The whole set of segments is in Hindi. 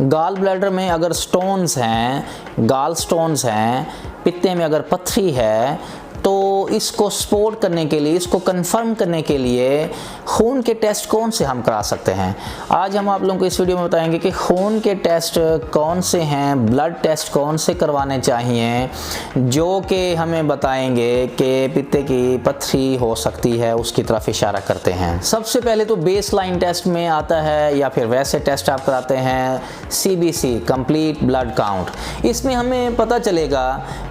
गाल ब्लैडर में अगर स्टोन्स हैं, गाल स्टोन्स हैं, पित्ते में अगर पथरी है, तो इसको सपोर्ट करने के लिए, इसको कंफर्म करने के लिए खून के टेस्ट कौन से हम करा सकते हैं। आज हम आप लोगों को इस वीडियो में बताएंगे कि खून के टेस्ट कौन से हैं, ब्लड टेस्ट कौन से करवाने चाहिए, जो कि हमें बताएंगे कि पित्ते की पथरी हो सकती है, उसकी तरफ इशारा करते हैं। सबसे पहले तो बेसलाइन टेस्ट में आता है, या फिर वैसे टेस्ट आप कराते हैं CBC, कंप्लीट ब्लड काउंट। इसमें हमें पता चलेगा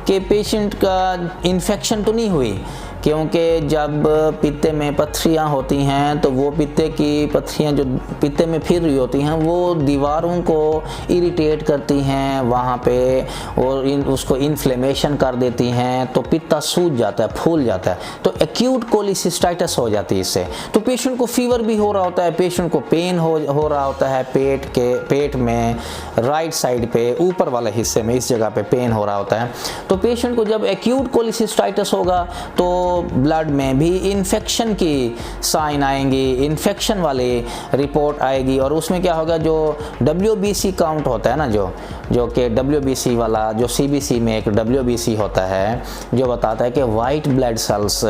कि पेशेंट का इन्फेक्शन तो नहीं हुई, क्योंकि जब पित्ते में पथरियाँ होती हैं तो वो पित्ते की पथरियाँ जो पित्ते में फिर रही होती हैं वो दीवारों को इरिटेट करती हैं वहाँ पे, और उसको इन्फ्लेमेशन कर देती हैं, तो पित्ता सूज जाता है, फूल जाता है, तो एक्यूट कोलिसिस्टाइटिस हो जाती है इससे। तो पेशेंट को फीवर भी हो रहा होता है, पेशेंट को पेन हो रहा होता है पेट में राइट साइड पे ऊपर वाले हिस्से में, इस जगह पे पेन हो रहा होता है। तो पेशेंट को जब एक्यूट कोलिसिस्टाइटिस होगा तो ब्लड में भी इन्फेक्शन की साइन आएंगी, इन्फेक्शन वाली रिपोर्ट आएगी, और उसमें क्या होगा, जो WBC काउंट होता है ना, जो कि WBC वाला, जो CBC में एक WBC होता है जो बताता है कि वाइट ब्लड सेल्स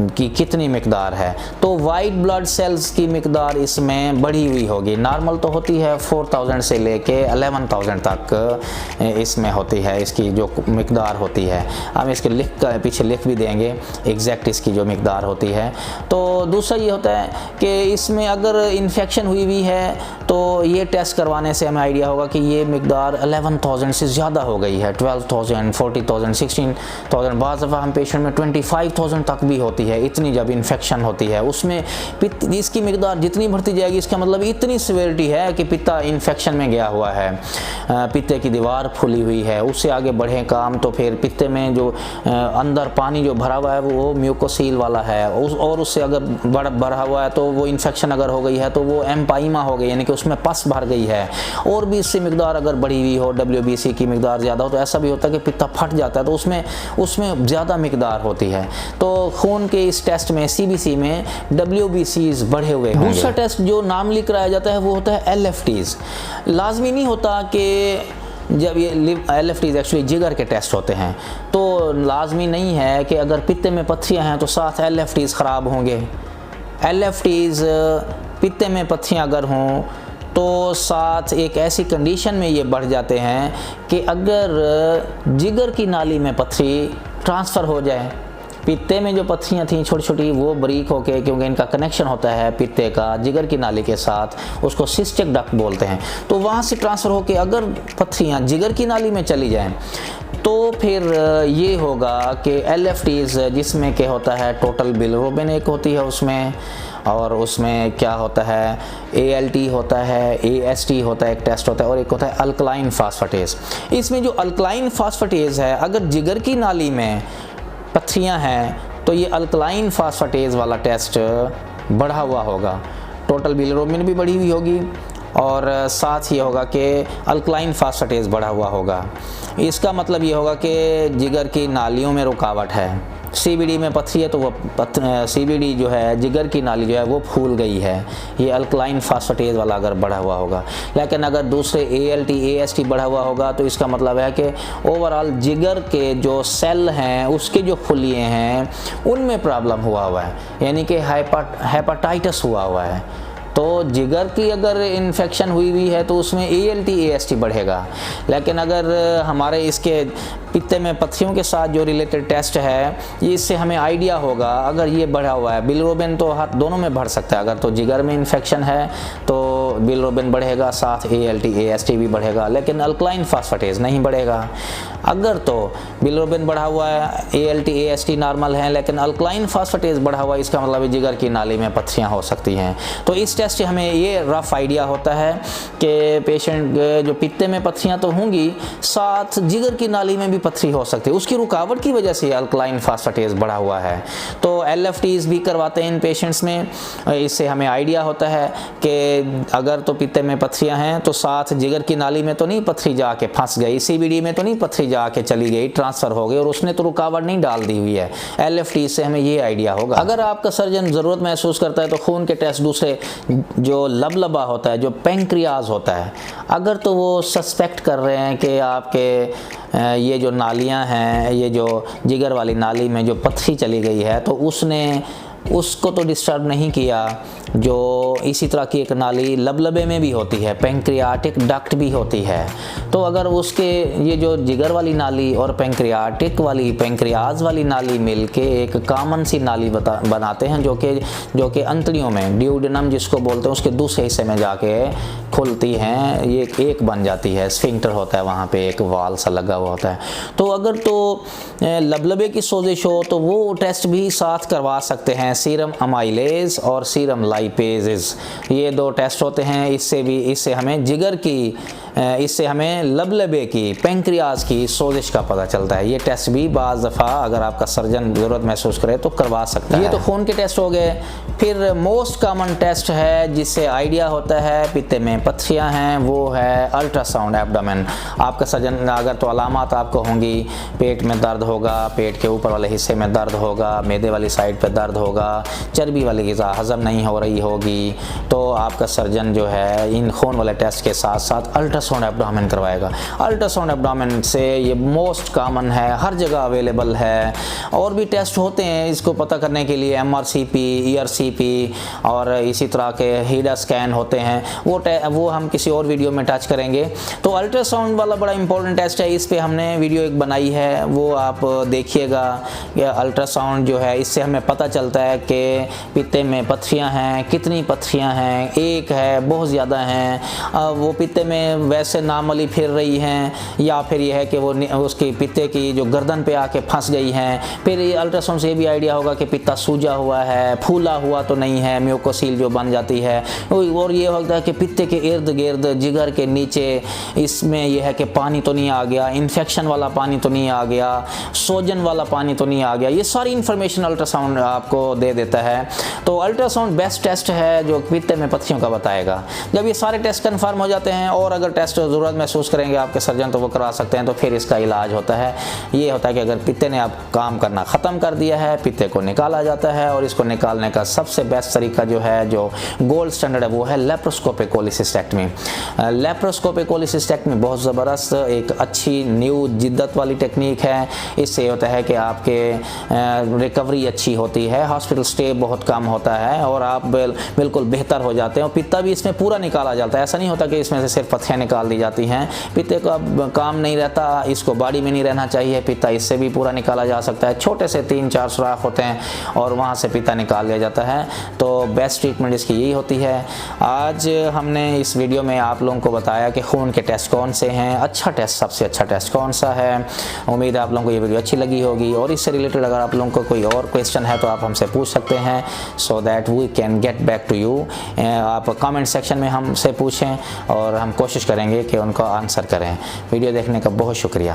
की कितनी मिकदार है, तो वाइट ब्लड सेल्स की मिकदार इसमें बढ़ी हुई होगी। नॉर्मल तो होती है 4000 से लेके 11000 तक इसमें होती है, इसकी जो मिकदार होती है। हम इसके पीछे लिख भी देंगे एग्जैक्ट इसकी जो मिकदार होती है। तो दूसरा ये होता है कि इसमें अगर इन्फेक्शन हुई है तो ये टेस्ट करवाने से हमें आइडिया होगा कि ये मिकदार 11000 से ज़्यादा हो गई है, 12000, 40000, 16000, बाज़ दफ़ा हम पेशेंट में 25000 तक भी होती है। इतनी जब इन्फेक्शन होती है उसमें इसकी मिकदार जितनी बढ़ती जाएगी, इसका मतलब इतनी सिवियरिटी है कि पित्ता इन्फेक्शन में गया हुआ है, पित्ते की दीवार फूली हुई है। उससे आगे बढ़े काम तो फिर पित्ते में जो अंदर पानी जो भरा हुआ है वो म्यूकोसील वाला है, और उससे अगर बढ़ा हुआ है तो वो इन्फेक्शन अगर हो गई है तो वो एम्पाइमा हो गई, यानी कि उसमें पस भर गई है। और भी इससे मिकदार अगर बढ़ी हुई हो, WBC की मिकदार ज़्यादा हो, तो ऐसा भी होता है कि पित्ता फट जाता है, तो उसमें ज़्यादा मिकदार होती है। तो खून के इस टेस्ट में CBC में WBCs बढ़े हुए होंगे। दूसरा टेस्ट जो नॉर्मली कराया जाता है वो होता है LFTs। लाजमी नहीं होता कि जब ये LFTs एक्चुअली जिगर के टेस्ट होते हैं, तो लाजमी नहीं है कि अगर पित्ते में पथरियाँ हैं तो साथ LFTs ख़राब होंगे। LFTs पित्ते में पथरियाँ अगर हों तो साथ एक ऐसी कंडीशन में ये बढ़ जाते हैं कि अगर जिगर की नाली में पथरी ट्रांसफ़र हो जाए, पित्ते में जो पथरियाँ थीं छोटी छोटी वो बारीक होके, क्योंकि इनका कनेक्शन होता है पित्ते का जिगर की नाली के साथ, उसको सिस्टिक डक्ट बोलते हैं, तो वहाँ से ट्रांसफ़र होके अगर पथरियाँ जिगर की नाली में चली जाएं तो फिर ये होगा कि LFTs जिसमें क्या होता है, टोटल बिलिरुबिन एक होती है उसमें, और उसमें क्या होता है ALT होता है, AST होता है, एक टेस्ट होता है, और एक होता है अल्कलाइन फास्फेटेज। इसमें जो अल्कलाइन फास्फेटेज है, अगर जिगर की नाली में पथरियाँ हैं तो ये अल्कलाइन फास्फेटेज वाला टेस्ट बढ़ा हुआ होगा, टोटल बिलिरुबिन भी बढ़ी हुई होगी, और साथ ही होगा कि अल्कलाइन फास्फेटेज बढ़ा हुआ होगा। इसका मतलब ये होगा कि जिगर की नालियों में रुकावट है। CBD में पथरी है तो वो CBD जो है, जिगर की नाली जो है वो फूल गई है, ये अल्कलाइन फास्फेटेज वाला अगर बढ़ा हुआ होगा। लेकिन अगर दूसरे ALT, AST बढ़ा हुआ होगा तो इसका मतलब है कि ओवरऑल जिगर के जो सेल हैं, उसके जो खुलिए हैं, उनमें प्रॉब्लम हुआ है, यानी कि हेपेटाइटिस हुआ है। तो जिगर की अगर इन्फेक्शन हुई है तो उसमें ALT, AST बढ़ेगा। लेकिन अगर हमारे इसके पित्ते में पथरियों के साथ जो रिलेटेड टेस्ट है, ये इससे हमें आइडिया होगा, अगर ये बढ़ा हुआ है, बिलिरुबिन तो हाथ दोनों में बढ़ सकता है, अगर तो जिगर में इन्फेक्शन है तो बिलिरुबिन बढ़ेगा, साथ ALT, AST भी बढ़ेगा, लेकिन अल्कलाइन फास्फेटेज नहीं बढ़ेगा। अगर तो बिलिरुबिन बढ़ा हुआ है, ALT, AST नॉर्मल है, लेकिन अल्कलाइन फास्फेटेज बढ़ा हुआ है, इसका मतलब है जिगर की नाली में पथरियाँ हो सकती हैं। तो इस टेस्ट से हमें ये रफ आइडिया होता है कि पेशेंट जो पित्ते में पथरियाँ तो होंगी, साथ जिगर की नाली में भी पथरी हो सकती है, उसकी रुकावट की वजह से अल्कलाइन फास्फेटेज बढ़ा हुआ है। तो LFTs भी करवाते हैं इन पेशेंट्स में। इससे हमें आइडिया होता है कि अगर तो पित्ते में पथरियाँ हैं तो साथ जिगर की नाली में तो नहीं पथरी जाके फंस गई, CBD में तो नहीं पथरी जाके चली गई, ट्रांसफ़र हो गई, और उसने तो रुकावट नहीं डाल दी हुई है। LFT से हमें ये आइडिया होगा। अगर आपका सर्जन ज़रूरत महसूस करता है तो खून के टेस्ट दूसरे जो लबलबा होता है, जो पेंक्रियाज होता है, अगर तो वो सस्पेक्ट कर रहे हैं कि आपके ये जो नालियां हैं, ये जो जिगर वाली नाली में जो पथरी चली गई है, तो उसको तो डिस्टर्ब नहीं किया। जो इसी तरह की एक नाली लबलबे में भी होती है, पेंक्रियाटिक डक्ट भी होती है। तो अगर उसके ये जो जिगर वाली नाली और पेंक्रियाज वाली नाली मिलके एक कॉमन सी नाली बनाते हैं, जो कि अंतड़ियों में, ड्यूडेनम जिसको बोलते हैं, उसके दूसरे हिस्से में जाके खुलती हैं, ये एक बन जाती है, स्फिंक्टर होता है, वहाँ पे एक वाल सा लगा हुआ होता है। तो अगर तो लबलबे की सोजिश हो तो वो टेस्ट भी साथ करवा सकते हैं, सीरम अमाइलेज और सीरम लाइपेजेस, ये 2 टेस्ट होते हैं। इससे हमें लबलबे की, पेंक्रियाज की सोजिश का पता चलता है। ये टेस्ट भी बाज़ दफ़ा अगर आपका सर्जन ज़रूरत महसूस करे तो करवा सकता है। ये तो खून के टेस्ट हो गए। फिर मोस्ट कॉमन टेस्ट है जिससे आइडिया होता है पित्ते में पथरियाँ हैं, वो है अल्ट्रासाउंड एब्डोमेन। आपका सर्जन अगर तो अलामात आपको होंगी, पेट में दर्द होगा, पेट के ऊपर वाले हिस्से में दर्द होगा, मैदे वाली साइड पे दर्द होगा, चर्बी वाली ग़िज़ा हज़म नहीं हो रही होगी, तो आपका सर्जन जो है इन खून वाले टेस्ट के साथ साथ अल्ट्रासाउंड एब्डोमेन करवाएगा। अल्ट्रासाउंड एब्डोमेन से ये मोस्ट कॉमन है, हर जगह अवेलेबल है। और भी टेस्ट होते हैं इसको पता करने के लिए, MRCP, ERCP और इसी तरह के हीडा स्कैन होते हैं, वो हम किसी और वीडियो में टच करेंगे। तो अल्ट्रासाउंड वाला बड़ा इंपॉर्टेंट टेस्ट है, इस पे हमने वीडियो एक बनाई है, वो आप देखिएगा। अल्ट्रासाउंड जो है, इससे हमें पता चलता है कि पित्ते में पथरियाँ हैं, कितनी पथरियाँ हैं, एक है, बहुत ज़्यादा हैं, वो पित्ते में वैसे नॉर्मली फिर रही हैं, या फिर ये है कि वो उसकी पित्ते की जो गर्दन पे आके फंस गई हैं। फिर ये अल्ट्रासाउंड से ये भी आइडिया होगा कि पित्ता सूजा हुआ है, फूला हुआ तो नहीं है, म्यूकोसील जो बन जाती है। और ये होता है कि पित्ते के इर्द गिर्द, जिगर के नीचे, इसमें यह है कि पानी तो नहीं आ गया, इन्फेक्शन वाला पानी तो नहीं आ गया, सोजन वाला पानी तो नहीं आ गया। ये सारी इन्फॉर्मेशन अल्ट्रासाउंड आपको दे देता है। तो अल्ट्रासाउंड बेस्ट टेस्ट है जो पित्ते में पथरियों का बताएगा। जब ये सारे टेस्ट कन्फर्म हो जाते हैं, और अगर टेस्ट ज़रूरत महसूस करेंगे आपके सर्जन तो वो करवा सकते हैं। तो फिर इसका इलाज होता है, ये होता है कि अगर पित्ते ने आप काम करना ख़त्म कर दिया है, पित्ते को निकाला जाता है, और इसको निकालने का सबसे बेस्ट तरीका जो है, जो गोल्ड स्टैंडर्ड है, वो है लेप्रोस्कोपिक कोलिसिस्टेक्टमी। लेप्रोस्कोपिक कोलिसिस्टेक्टमी बहुत ज़बरदस्त, एक अच्छी न्यू जिद्दत वाली टेक्निक है। इससे होता है कि आपके रिकवरी अच्छी होती है, हॉस्पिटल स्टे बहुत कम होता है, और आप बिल्कुल बेहतर हो जाते हैं। और पित्ता भी इसमें पूरा निकाला जाता है, ऐसा नहीं होता कि इसमें से सिर्फ पथरियाँ निकाल दी जाती हैं। पित्ते का काम नहीं रहता, इसको बॉडी में नहीं रहना चाहिए, पित्ता इससे भी पूरा निकाला जा सकता है। छोटे से 3-4 सुराख होते हैं और वहाँ से पित्ता निकाल लिया जाता है। तो बेस्ट ट्रीटमेंट इसकी यही होती है। आज हमने इस वीडियो में आप लोगों को बताया कि खून के टेस्ट कौन से हैं, अच्छा टेस्ट, सबसे अच्छा टेस्ट कौन सा है। उम्मीद है आप लोगों को ये वीडियो अच्छी लगी होगी, और इससे रिलेटेड अगर आप लोगों को कोई और क्वेश्चन है तो आप हमसे पूछ सकते हैं, so that we can get back to you. आप कमेंट सेक्शन में हमसे पूछें और हम कोशिश करेंगे कि उनको आंसर करें। वीडियो देखने का बहुत शुक्रिया।